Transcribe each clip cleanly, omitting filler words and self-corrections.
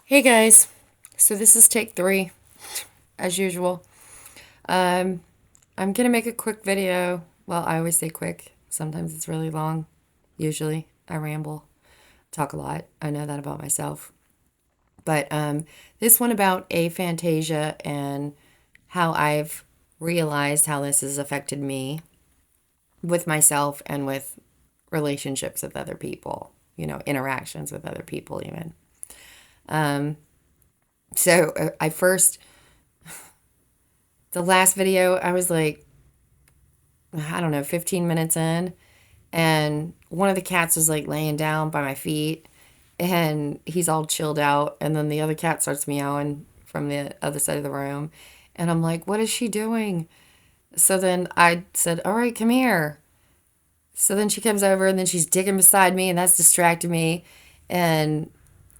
Hey guys, so this is take three, as usual. Um, I'm gonna make a quick video. Well, I always say quick. Sometimes it's really long. Usually, I ramble, talk a lot. I know that about myself. But this one about aphantasia and how I've realized how this has affected me with myself and with relationships with other people. Interactions with other people, even. So I first the last video, I was like, I don't know, 15 minutes in, and one of the cats was like laying down by my feet, and he's all chilled out. And then the other cat starts meowing from the other side of the room. And I'm like, what is she doing? So then I said, all right, come here. So then she comes over and then she's digging beside me, and that's distracted me. And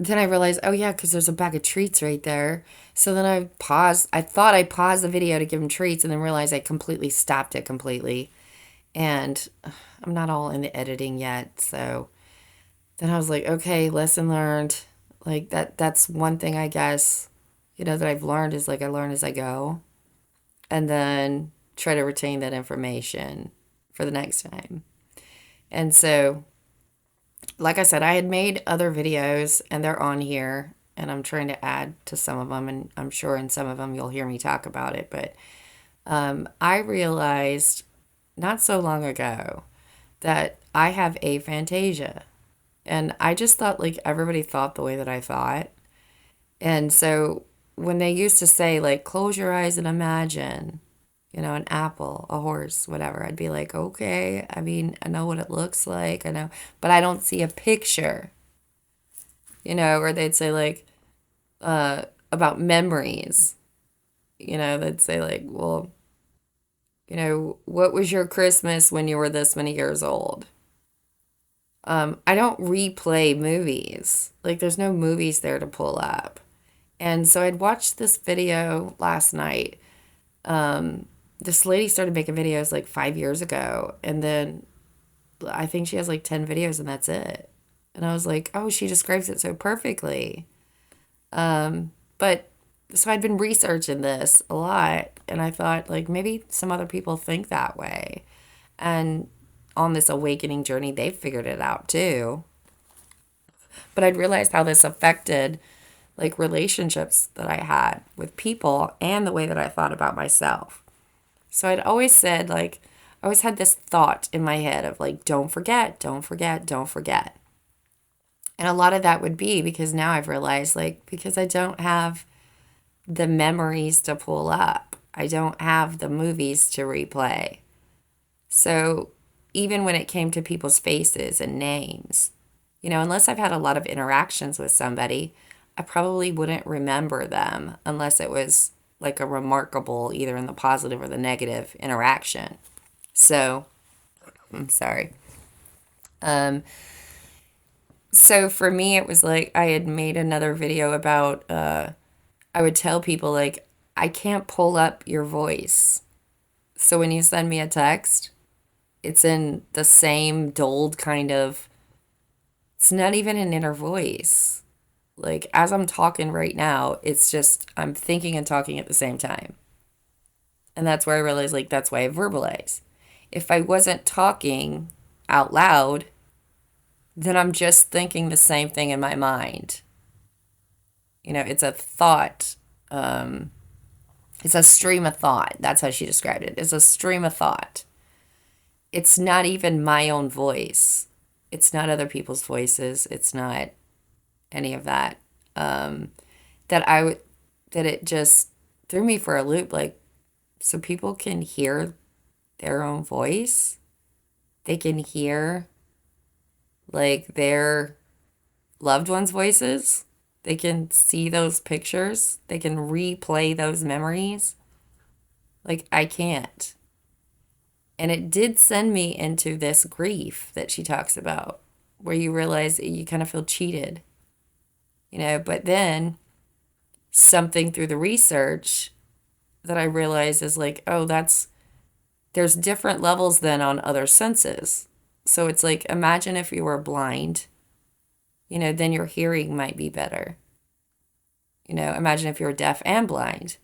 then I realized, oh yeah, because there's a bag of treats right there. So then I paused. I thought I paused the video to give him treats, and then realized I completely stopped it completely. And I'm not all in the editing yet. So then I was like, okay, lesson learned. Like that's one thing I guess, that I've learned is like I learn as I go. And then try to retain that information for the next time. And so, like I said, I had made other videos and they're on here, and I'm trying to add to some of them, and I'm sure in some of them you'll hear me talk about it. But I realized not so long ago that I have aphantasia. And I just thought like everybody thought the way that I thought. And so when they used to say, like, close your eyes and imagine, an apple, a horse, whatever, I'd be like, okay, I mean, I know what it looks like, I know, but I don't see a picture, or they'd say, like, about memories, they'd say, like, well, what was your Christmas when you were this many years old? I don't replay movies. Like, there's no movies there to pull up. And so I'd watched this video last night. This lady started making videos like 5 years ago. And then I think she has like 10 videos and that's it. And I was like, oh, she describes it so perfectly. But so I'd been researching this a lot. And I thought, like, maybe some other people think that way. And on this awakening journey, they've figured it out too. But I'd realized how this affected like relationships that I had with people and the way that I thought about myself. So I'd always said, like, I always had this thought in my head of like, don't forget, don't forget, don't forget. And a lot of that would be because now I've realized, like, because I don't have the memories to pull up, I don't have the movies to replay. So even when it came to people's faces and names, unless I've had a lot of interactions with somebody, I probably wouldn't remember them unless it was like a remarkable, either in the positive or the negative interaction. So, I'm sorry. Um, so for me, it was like I had made another video about, I would tell people, like, I can't pull up your voice. So when you send me a text, it's in the same dulled kind of, it's not even an inner voice. Like, as I'm talking right now, it's just, I'm thinking and talking at the same time. And that's where I realized, like, that's why I verbalize. If I wasn't talking out loud, then I'm just thinking the same thing in my mind. It's a thought. It's a stream of thought. That's how she described it. It's a stream of thought. It's not even my own voice. It's not other people's voices. It's not any of that. That I would, that it just threw me for a loop. Like, so people can hear their own voice. They can hear like their loved ones' voices. They can see those pictures. They can replay those memories. Like, I can't. And it did send me into this grief that she talks about, where you realize you kind of feel cheated, but then something through the research that I realized is like, oh, there's different levels than on other senses. So it's like, imagine if you were blind, then your hearing might be better. Imagine if you're deaf and blind,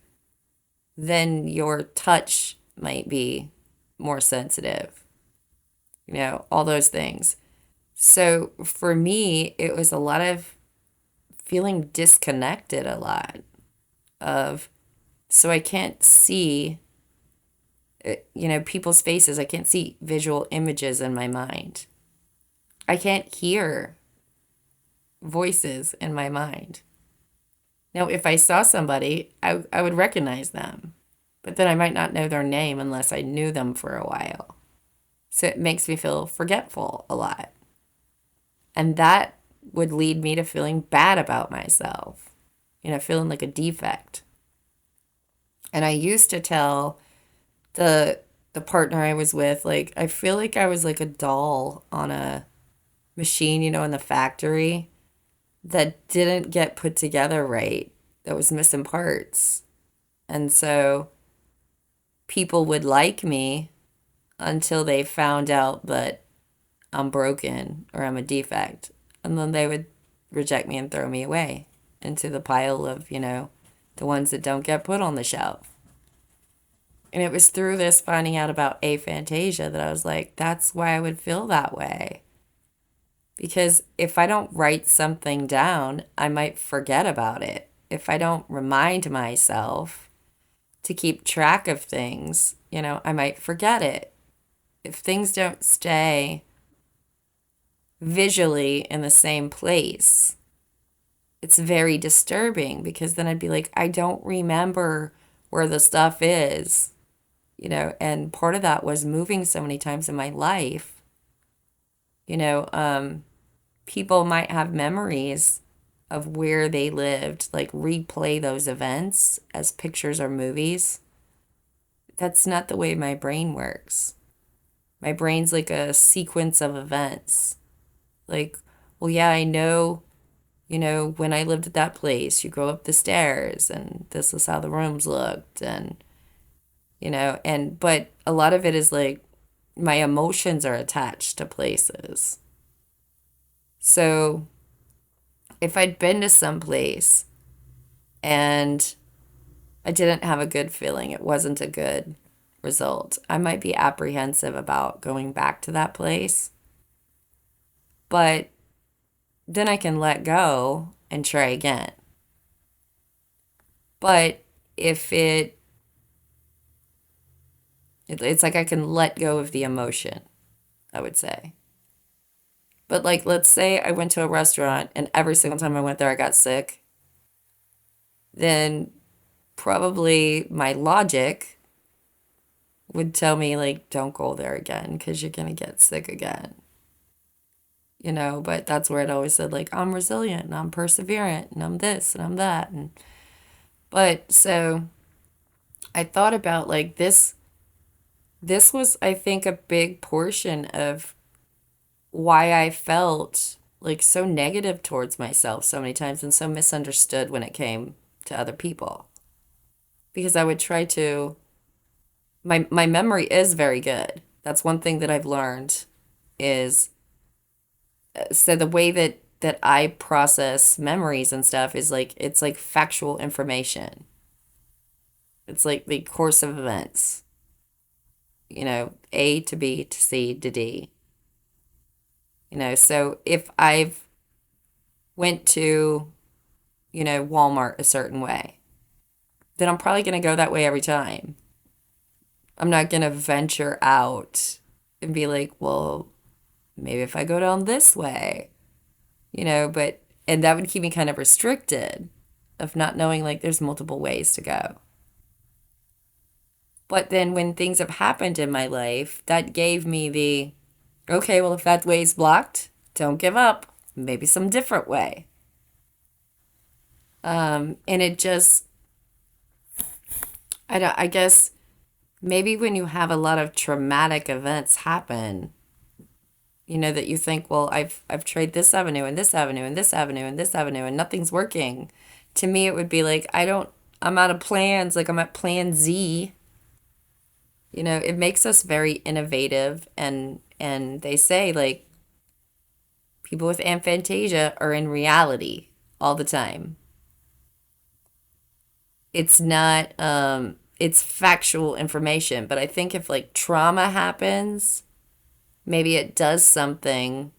then your touch might be more sensitive, all those things. So for me, it was a lot of feeling disconnected a lot of, so I can't see, people's faces. I can't see visual images in my mind. I can't hear voices in my mind. Now, if I saw somebody, I would recognize them, but then I might not know their name unless I knew them for a while. So it makes me feel forgetful a lot. And that would lead me to feeling bad about myself, feeling like a defect. And I used to tell the partner I was with, like, I feel like I was like a doll on a machine, in the factory that didn't get put together right, that was missing parts. And so people would like me until they found out that I'm broken or I'm a defect. And then they would reject me and throw me away into the pile of, the ones that don't get put on the shelf. And it was through this finding out about aphantasia that I was like, that's why I would feel that way. Because if I don't write something down, I might forget about it. If I don't remind myself to keep track of things, I might forget it. If things don't stay visually in the same place, it's very disturbing because then I'd be like, I don't remember where the stuff is, and part of that was moving so many times in my life. People might have memories of where they lived, like replay those events as pictures or movies. That's not the way my brain works. My brain's like a sequence of events. Like, well, yeah, I know, when I lived at that place, you go up the stairs and this is how the rooms looked. And, but a lot of it is like my emotions are attached to places. So if I'd been to some place and I didn't have a good feeling, it wasn't a good result, I might be apprehensive about going back to that place. But then I can let go and try again. But if it's like I can let go of the emotion, I would say. But like, let's say I went to a restaurant and every single time I went there, I got sick, then probably my logic would tell me, like, don't go there again because you're going to get sick again. But that's where it always said, like, I'm resilient and I'm perseverant and I'm this and I'm that. But so I thought about like this was, I think, a big portion of why I felt like so negative towards myself so many times and so misunderstood when it came to other people. Because I would try to, my memory is very good. That's one thing that I've learned is, so the way that I process memories and stuff is like, it's like factual information. It's like the course of events, A to B to C to D. So if I've went to, Walmart a certain way, then I'm probably going to go that way every time. I'm not going to venture out and be like, well, maybe if I go down this way, and that would keep me kind of restricted of not knowing like there's multiple ways to go. But then when things have happened in my life, that gave me the, okay, well, if that way's blocked, don't give up. Maybe some different way. And it just, I guess maybe when you have a lot of traumatic events happen, that you think, well, I've tried this avenue and this avenue and this avenue and this avenue and nothing's working. To me, it would be like, I'm out of plans. Like I'm at plan Z. It makes us very innovative, and they say like people with aphantasia are in reality all the time. it's not it's factual information, but I think if like trauma happens, maybe it does something,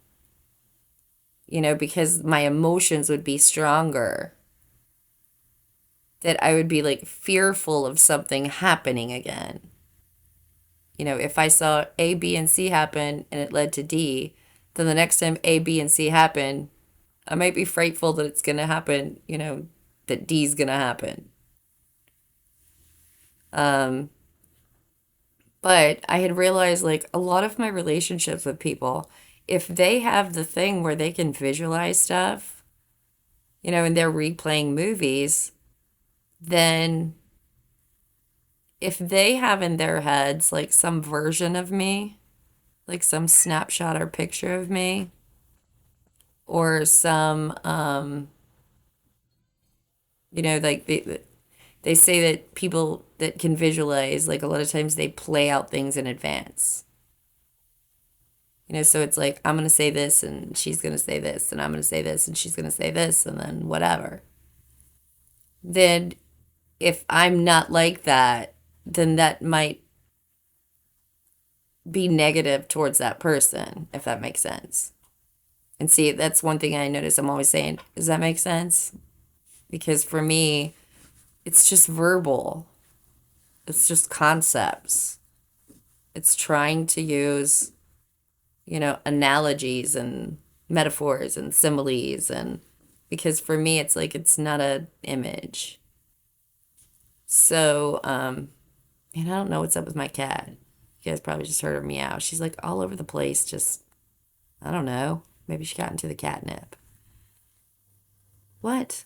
because my emotions would be stronger, that I would be like fearful of something happening again. If I saw A, B, and C happen and it led to D, then the next time A, B, and C happen, I might be frightful that it's going to happen, that D's going to happen. Um, but I had realized like a lot of my relationships with people, if they have the thing where they can visualize stuff, and they're replaying movies, then if they have in their heads like some version of me, like some snapshot or picture of me, or some, like they say that people that can visualize, like a lot of times they play out things in advance. So it's like, I'm going to say this and she's going to say this, and I'm going to say this and she's going to say this, and then whatever. Then if I'm not like that, then that might be negative towards that person, if that makes sense. And see, that's one thing I notice I'm always saying, does that make sense? Because for me, it's just verbal, it's just concepts. It's trying to use, analogies and metaphors and similes. And because for me, it's like, it's not an image. So, and I don't know what's up with my cat. You guys probably just heard her meow. She's like all over the place. Just, I don't know. Maybe she got into the catnip. What?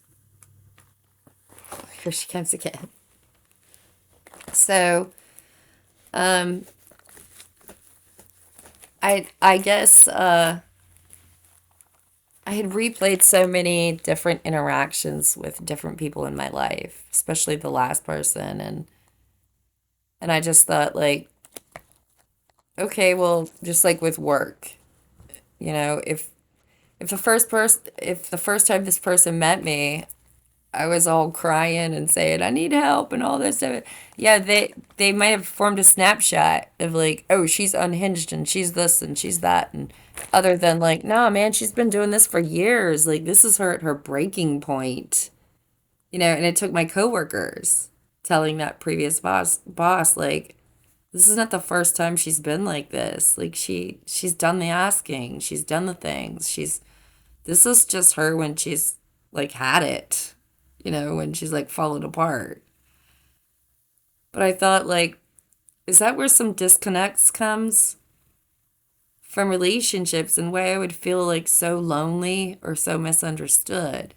Here she comes again. So, um, I guess I had replayed so many different interactions with different people in my life, especially the last person, and I just thought like, okay, well, just like with work, if the first time this person met me, I was all crying and saying I need help and all this stuff. Yeah, they might have formed a snapshot of like, oh, she's unhinged and she's this and she's that, and other than like, nah, man, she's been doing this for years. Like this is her at her breaking point, And it took my coworkers telling that previous boss like, this is not the first time she's been like this. Like she's done the asking, she's done the things, this is just her when she's like had it, when she's like fallen apart. But I thought like, is that where some disconnects comes from relationships, and why I would feel like so lonely or so misunderstood?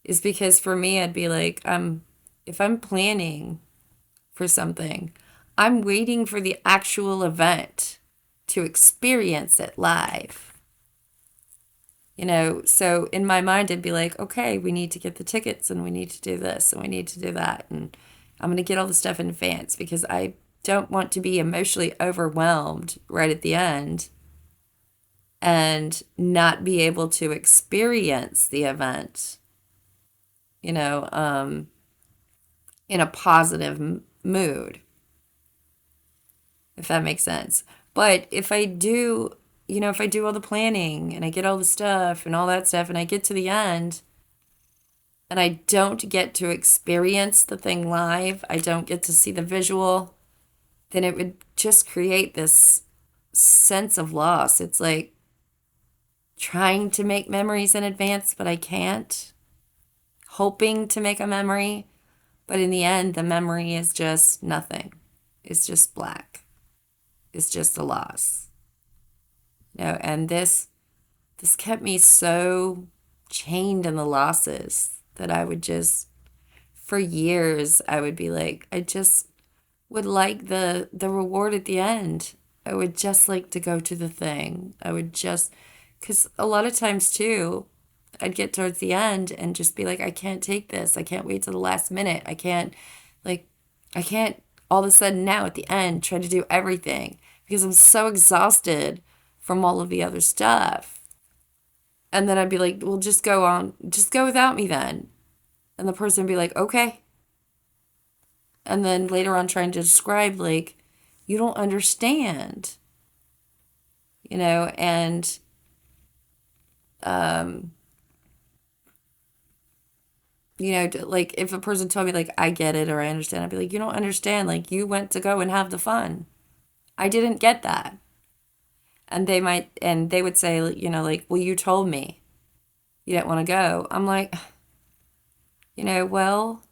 Is because for me I'd be like, if I'm planning for something, I'm waiting for the actual event to experience it live. So in my mind, it'd be like, okay, we need to get the tickets and we need to do this and we need to do that. And I'm going to get all the stuff in advance because I don't want to be emotionally overwhelmed right at the end and not be able to experience the event, you know, um, in a positive mood, if that makes sense. But if I do all the planning and I get all the stuff and all that stuff and I get to the end and I don't get to experience the thing live, I don't get to see the visual, then it would just create this sense of loss. It's like trying to make memories in advance, but I can't. Hoping to make a memory, but in the end, the memory is just nothing. It's just black. It's just a loss. And this kept me so chained in the losses that I would just, for years, I would be like, I just would like the reward at the end. I would just like to go to the thing. Because a lot of times too, I'd get towards the end and just be like, I can't take this. I can't wait till the last minute. Like, I can't all of a sudden now at the end try to do everything because I'm so exhausted from all of the other stuff. And then I'd be like, well, just go on, just go without me then. And the person would be like, okay. And then later on trying to describe, like, you don't understand, and um, like if a person told me like I get it or I understand, I'd be like, you don't understand. Like you went to go and have the fun. I didn't get that. And they would say, like, well, you told me you didn't want to go. I'm like, well,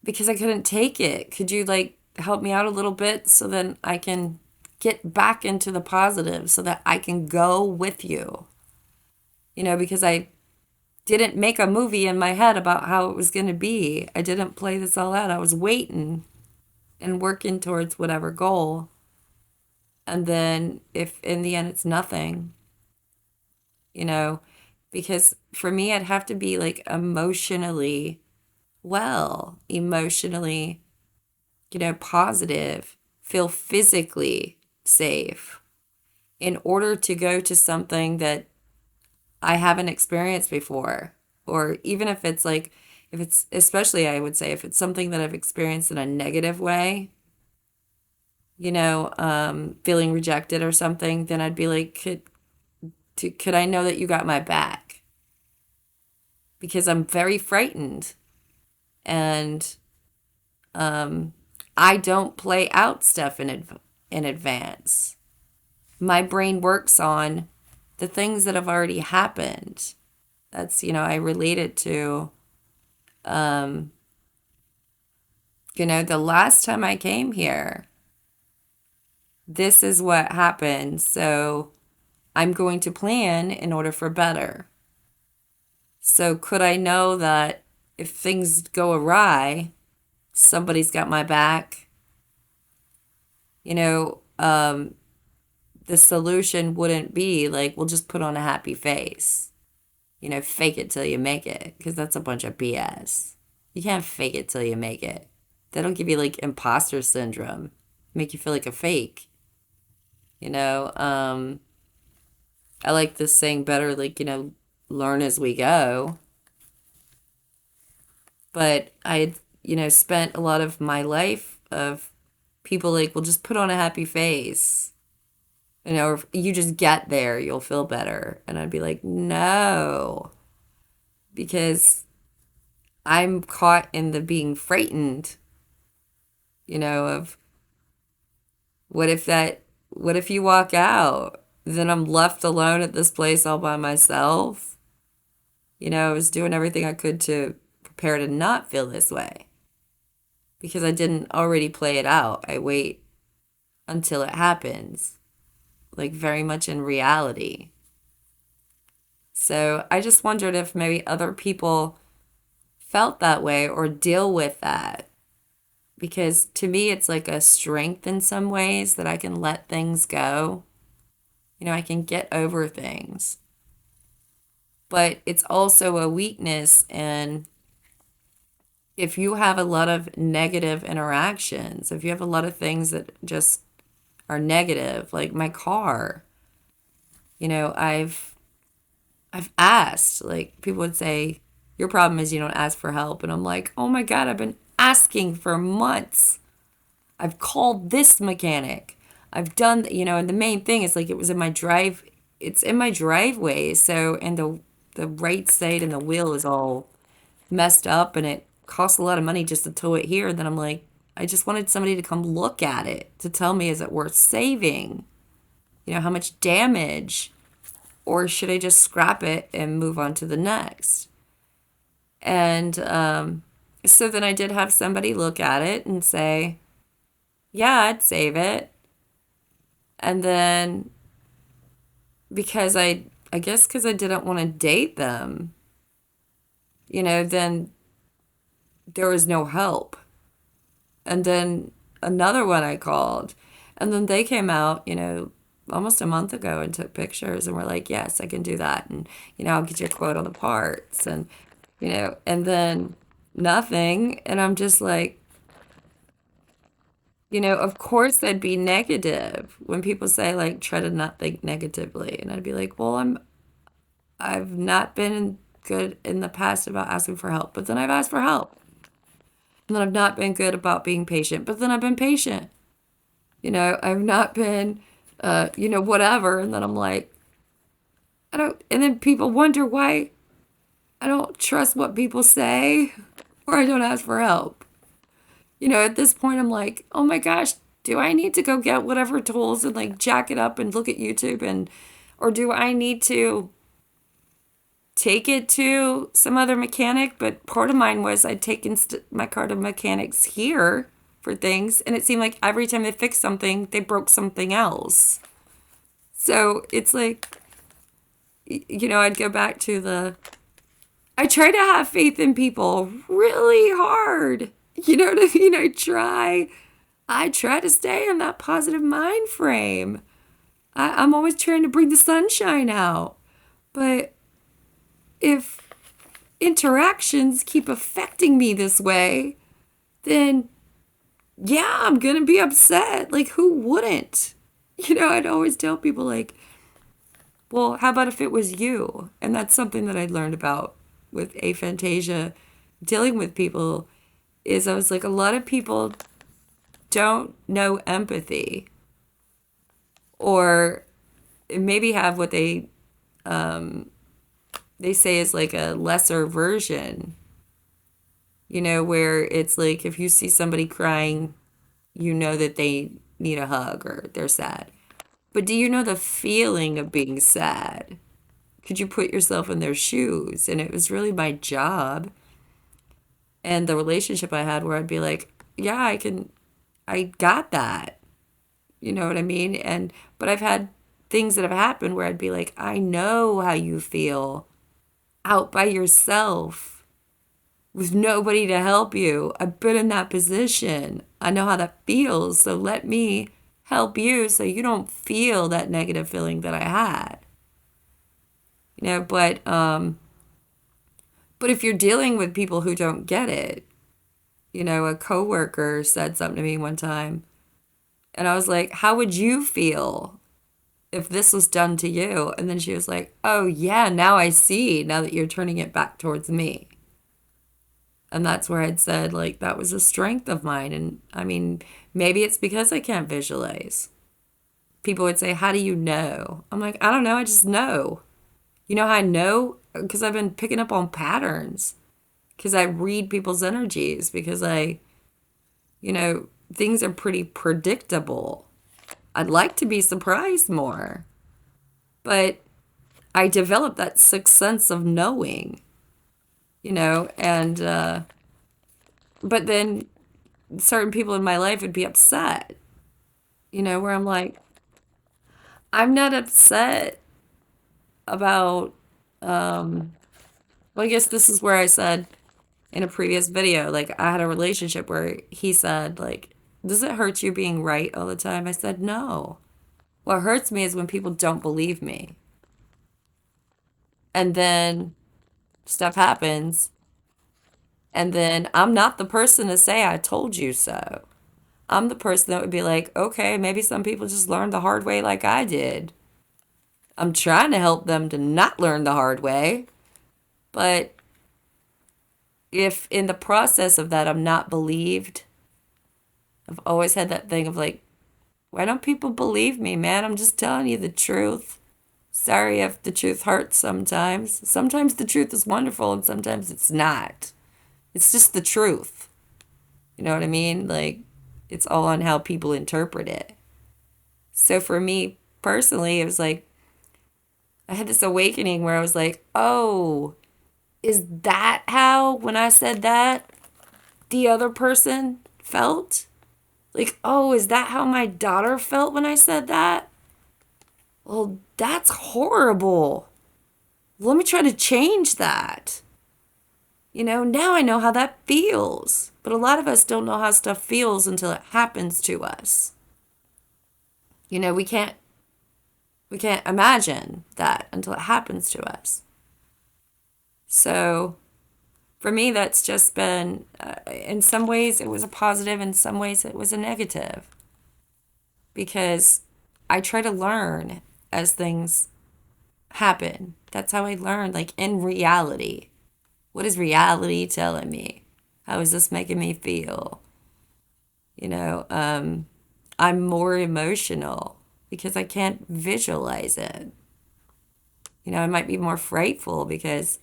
because I couldn't take it. Could you like help me out a little bit so then I can get back into the positive so that I can go with you? Because I didn't make a movie in my head about how it was going to be. I didn't play this all out. I was waiting and working towards whatever goal. And then if in the end it's nothing, you know, because for me, I'd have to be like emotionally well, emotionally, positive, feel physically safe in order to go to something that I haven't experienced before. Or even if it's like, if it's, especially I would say, if it's something that I've experienced in a negative way, feeling rejected or something, then I'd be like, could I know that you got my back? Because I'm very frightened and I don't play out stuff in advance. My brain works on the things that have already happened. That's, I relate it to, the last time I came here, this is what happened. So I'm going to plan in order for better. So could I know that if things go awry, somebody's got my back? You know, um, the solution wouldn't be like, we'll just put on a happy face. Fake it till you make it, because that's a bunch of BS. You can't fake it till you make it. That'll give you like imposter syndrome, make you feel like a fake. You know, um, I like this saying better, like, learn as we go. But I had, spent a lot of my life of people like, well, just put on a happy face. If you just get there, you'll feel better. And I'd be like, no, because I'm caught in the being frightened, of what if you walk out? Then I'm left alone at this place all by myself. I was doing everything I could to prepare to not feel this way because I didn't already play it out. I wait until it happens, like very much in reality. So I just wondered if maybe other people felt that way or deal with that. Because to me, it's like a strength in some ways that I can let things go. I can get over things. But it's also a weakness. And if you have a lot of negative interactions, if you have a lot of things that just are negative, like my car, I've asked, like people would say, your problem is you don't ask for help. And I'm like, oh my God, I've been asking for months. I've called this mechanic. I've done, and the main thing is like it was in my drive. It's in my driveway. So, and the right side and the wheel is all messed up and it costs a lot of money just to tow it here. And then I'm like, I just wanted somebody to come look at it to tell me, is it worth saving? How much damage? Or should I just scrap it and move on to the next? And so then I did have somebody look at it and say, yeah, I'd save it. And then because I guess because I didn't want to date them, then there was no help. And then another one I called. And then they came out, almost a month ago and took pictures and were like, yes, I can do that. And, I'll get you a quote on the parts. And then nothing. And I'm just like, of course I'd be negative when people say like try to not think negatively. And I'd be like, well, I've not been good in the past about asking for help, but then I've asked for help. And then I've not been good about being patient, but then I've been patient. I've not been, whatever. And then I'm like, I don't, and then people wonder why I don't trust what people say or I don't ask for help. At this point, I'm like, oh my gosh, do I need to go get whatever tools and like jack it up and look at YouTube or do I need to take it to some other mechanic? But part of mine was I'd taken my car to mechanics here for things, and it seemed like every time they fixed something, they broke something else. So it's like, I'd go back to I try to have faith in people really hard. You know what I mean? I try to stay in that positive mind frame. I'm always trying to bring the sunshine out. But if interactions keep affecting me this way, then yeah, I'm going to be upset. Like, who wouldn't? I'd always tell people, like, well, how about if it was you? And that's something that I learned about with aphantasia, dealing with people, is I was like, a lot of people don't know empathy or maybe have what they say is like a lesser version, where it's like if you see somebody crying, that they need a hug or they're sad. But do you know the feeling of being sad? Could you put yourself in their shoes? And it was really my job and the relationship I had where I'd be like, yeah, I got that. You know what I mean? But I've had things that have happened where I'd be like, I know how you feel out by yourself with nobody to help you. I've been in that position. I know how that feels. So let me help you so you don't feel that negative feeling that I had. But if you're dealing with people who don't get it, a coworker said something to me one time and I was like, how would you feel if this was done to you? And then she was like, oh yeah, now I see, now that you're turning it back towards me. And that's where I'd said, like, that was a strength of mine. And I mean, maybe it's because I can't visualize. People would say, how do you know? I'm like, I don't know, I just know. You know how I know? Because I've been picking up on patterns. Because I read people's energies. Because things are pretty predictable. I'd like to be surprised more. But I developed that sixth sense of knowing, and, but then certain people in my life would be upset, where I'm like, I'm not upset about, well, I guess this is where I said in a previous video, like I had a relationship where he said, like, does it hurt you being right all the time? I said, no. What hurts me is when people don't believe me. And then stuff happens. And then I'm not the person to say, I told you so. I'm the person that would be like, okay, maybe some people just learned the hard way like I did. I'm trying to help them to not learn the hard way. But if in the process of that I'm not believed, I've always had that thing of like, why don't people believe me, man? I'm just telling you the truth. Sorry if the truth hurts sometimes. Sometimes the truth is wonderful and sometimes it's not. It's just the truth. You know what I mean? Like, it's all on how people interpret it. So for me personally, it was like, I had this awakening where I was like, oh, is that how, when I said that, the other person felt? Like, oh, is that how my daughter felt when I said that? Well, that's horrible. Let me try to change that. Now I know how that feels. But a lot of us don't know how stuff feels until it happens to us. We can't imagine that until it happens to us. So for me, that's just been, in some ways it was a positive, in some ways it was a negative. Because I try to learn as things happen. That's how I learn, like in reality. What is reality telling me? How is this making me feel? You know, I'm more emotional because I can't visualize it. You know, I might be more frightful because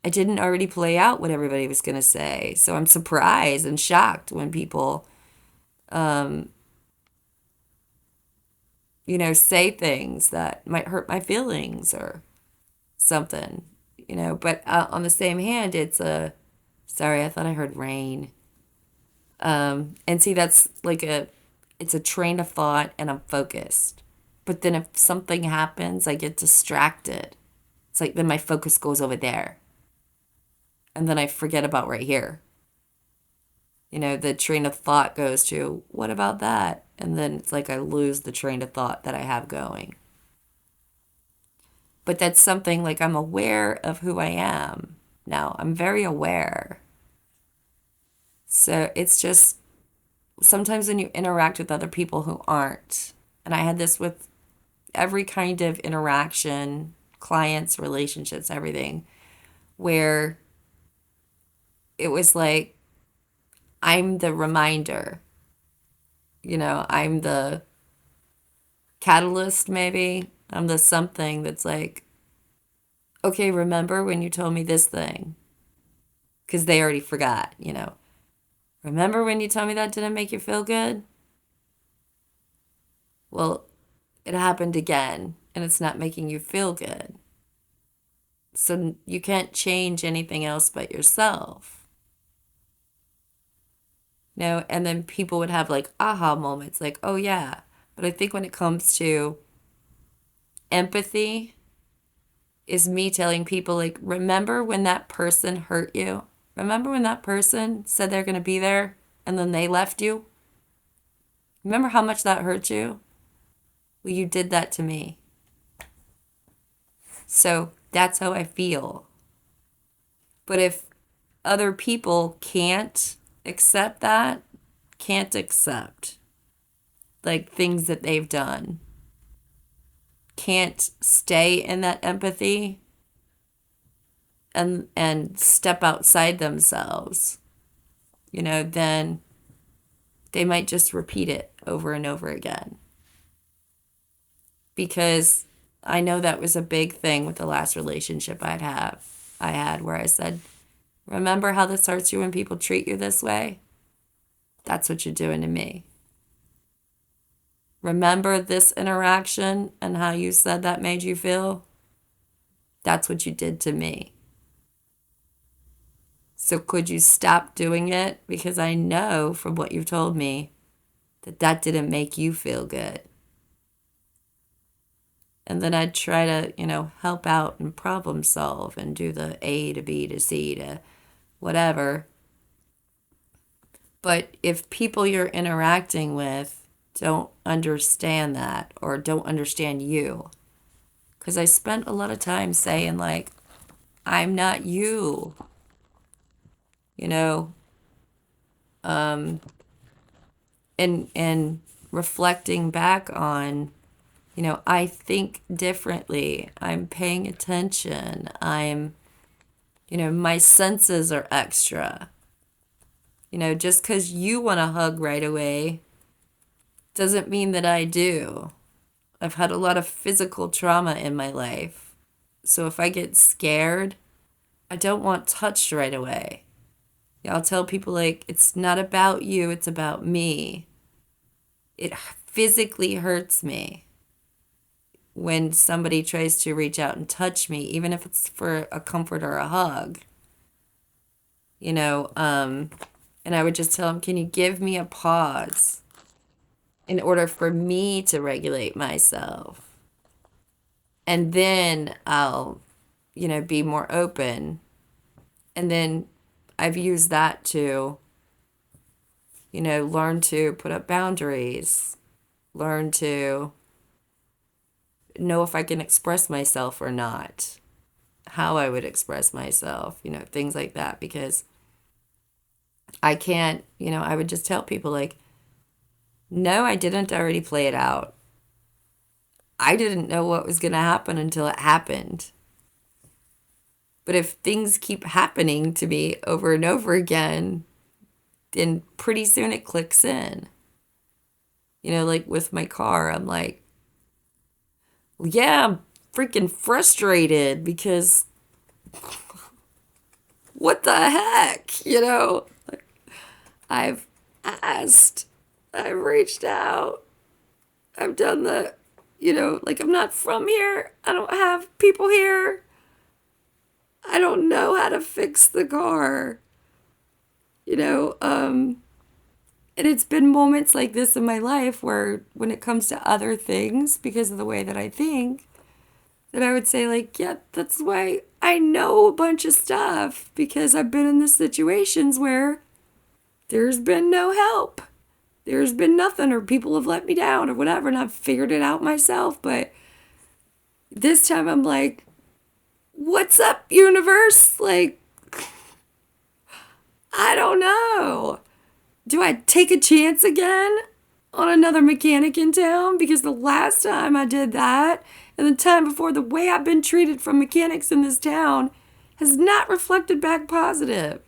I didn't already play out what everybody was going to say. So I'm surprised and shocked when people, um, say things that might hurt my feelings or something, But on the same hand, sorry, I thought I heard rain. And see, that's it's a train of thought and I'm focused. But then if something happens, I get distracted. It's like then my focus goes over there. And then I forget about right here. The train of thought goes to, what about that? And then it's like I lose the train of thought that I have going. But that's something like I'm aware of who I am now. I'm very aware. So it's just sometimes when you interact with other people who aren't, and I had this with every kind of interaction, clients, relationships, everything, where it was like, I'm the reminder, I'm the catalyst, maybe. I'm the something that's like, okay, remember when you told me this thing? Because they already forgot. Remember when you told me that didn't make you feel good? Well, it happened again, and it's not making you feel good. So you can't change anything else but yourself. And then people would have like aha moments, like, oh yeah. But I think when it comes to empathy, is me telling people, like, remember when that person hurt you? Remember when that person said they're going to be there and then they left you? Remember how much that hurt you? Well, you did that to me. So that's how I feel. But if other people can't accept that, can't accept like things that they've done, can't stay in that empathy and step outside themselves, then they might just repeat it over and over again. Because I know that was a big thing with the last relationship I had where I said, remember how this hurts you when people treat you this way? That's what you're doing to me. Remember this interaction and how you said that made you feel? That's what you did to me. So could you stop doing it? Because I know from what you've told me that didn't make you feel good. And then I'd try to, help out and problem solve and do the A to B to C to whatever. But if people you're interacting with don't understand that or don't understand you, because I spent a lot of time saying, like, I'm not you, and reflecting back on, I think differently. I'm paying attention. My senses are extra. Just because you want a hug right away doesn't mean that I do. I've had a lot of physical trauma in my life. So if I get scared, I don't want touched right away. I'll tell people, like, it's not about you, it's about me. It physically hurts me when somebody tries to reach out and touch me, even if it's for a comfort or a hug. And I would just tell them, can you give me a pause in order for me to regulate myself? And then I'll, be more open. And then I've used that to, learn to put up boundaries, learn to know if I can express myself or not, how I would express myself, things like that. Because I can't, I would just tell people, like, no, I didn't already play it out. I didn't know what was going to happen until it happened. But if things keep happening to me over and over again, then pretty soon it clicks in. Like with my car, I'm like, yeah, I'm freaking frustrated because what the heck? I've asked, I've reached out, I've done like I'm not from here. I don't have people here. I don't know how to fix the car. You know, um, and it's been moments like this in my life where when it comes to other things, because of the way that I think, that I would say, like, yeah, that's why I know a bunch of stuff because I've been in the situations where there's been no help. There's been nothing, or people have let me down, or whatever, and I've figured it out myself. But this time I'm like, what's up, universe? Like, I don't know. Do I take a chance again on another mechanic in town? Because the last time I did that, and the time before, the way I've been treated from mechanics in this town has not reflected back positive.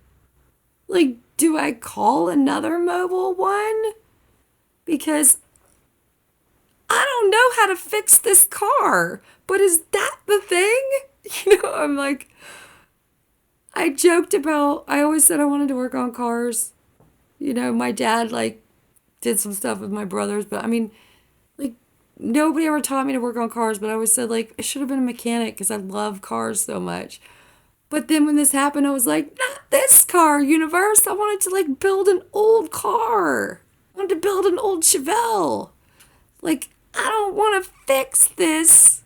Like, do I call another mobile one? Because I don't know how to fix this car. But is that the thing? I'm like, I joked about, I always said I wanted to work on cars. My dad, like, did some stuff with my brothers, but I mean, like, nobody ever taught me to work on cars, but I always said, like, I should have been a mechanic because I love cars so much. But then when this happened, I was like, not this car, universe. I wanted to, like, build an old car. I wanted to build an old Chevelle. Like, I don't want to fix this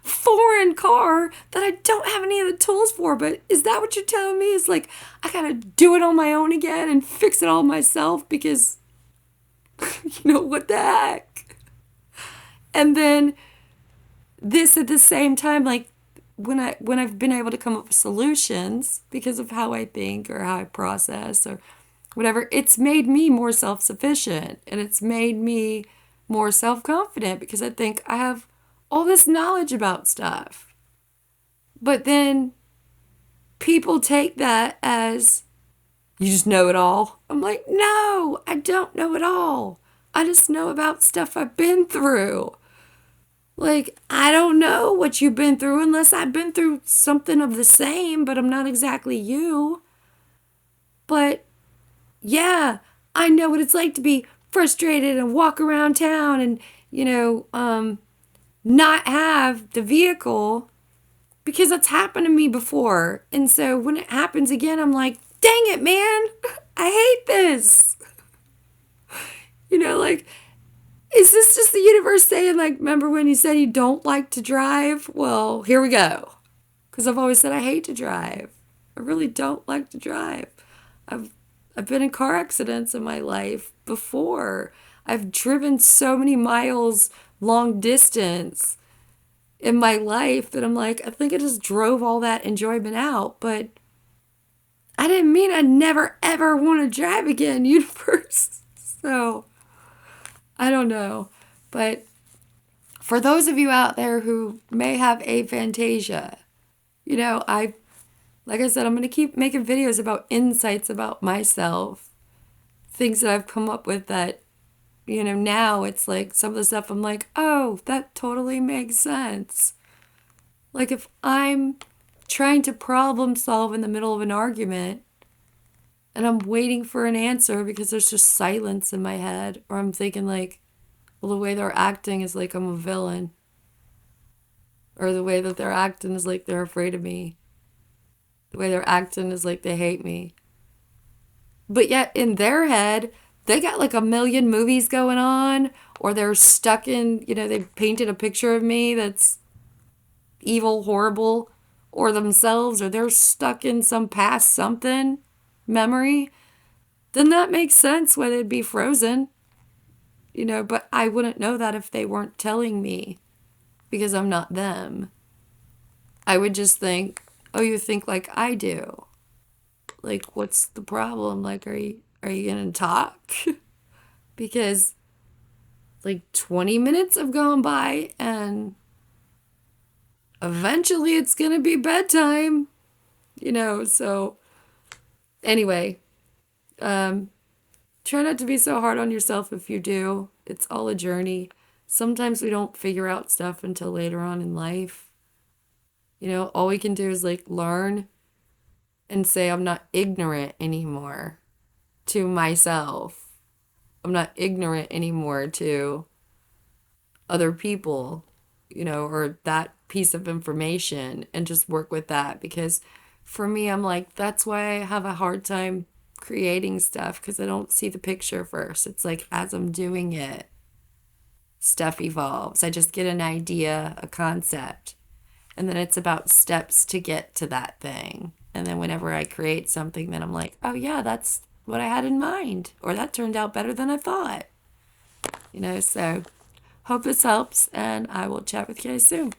foreign car that I don't have any of the tools for. But is that what you're telling me? Is like, I gotta do it on my own again and fix it all myself because, what the heck? And then this at the same time, like, when I've been able to come up with solutions because of how I think or how I process or whatever, it's made me more self-sufficient and it's made me more self-confident because I think I have all this knowledge about stuff. But then people take that as you just know it all. I'm like, no, I don't know it all. I just know about stuff I've been through. Like, I don't know what you've been through unless I've been through something of the same, but I'm not exactly you. But yeah, I know what it's like to be frustrated and walk around town and, not have the vehicle because that's happened to me before. And so when it happens again, I'm like, dang it, man, I hate this. Like, is this just the universe saying, like, remember when you said you don't like to drive? Well, here we go. Because I've always said I hate to drive. I really don't like to drive. I've I've been in car accidents in my life before. I've driven so many miles long distance in my life that I'm like, I think I just drove all that enjoyment out. But I didn't mean I never ever want to drive again, universe. So I don't know. But for those of you out there who may have aphantasia, like I said, I'm going to keep making videos about insights about myself, things that I've come up with that, now it's like some of the stuff I'm like, oh, that totally makes sense. Like if I'm trying to problem solve in the middle of an argument and I'm waiting for an answer because there's just silence in my head, or I'm thinking like, well, the way they're acting is like I'm a villain, or the way that they're acting is like they're afraid of me. The way they're acting is like they hate me. But yet in their head, they got like a million movies going on, or they're stuck in, they painted a picture of me that's evil, horrible, or themselves, or they're stuck in some past something memory. Then that makes sense why they'd be frozen, but I wouldn't know that if they weren't telling me because I'm not them. I would just think, oh, you think like I do. Like, what's the problem? Like, are you gonna talk? Because like 20 minutes have gone by and eventually it's going to be bedtime, so anyway, um, try not to be so hard on yourself if you do. It's all a journey. Sometimes we don't figure out stuff until later on in life. All we can do is like learn and say, I'm not ignorant anymore to myself. I'm not ignorant anymore to other people, or that piece of information, and just work with that. Because for me, I'm like, that's why I have a hard time creating stuff, because I don't see the picture first. It's like as I'm doing it, stuff evolves. I just get an idea, a concept, and then it's about steps to get to that thing. And then whenever I create something, then I'm like, oh yeah, that's what I had in mind, or that turned out better than I thought. So hope this helps, and I will chat with you guys soon.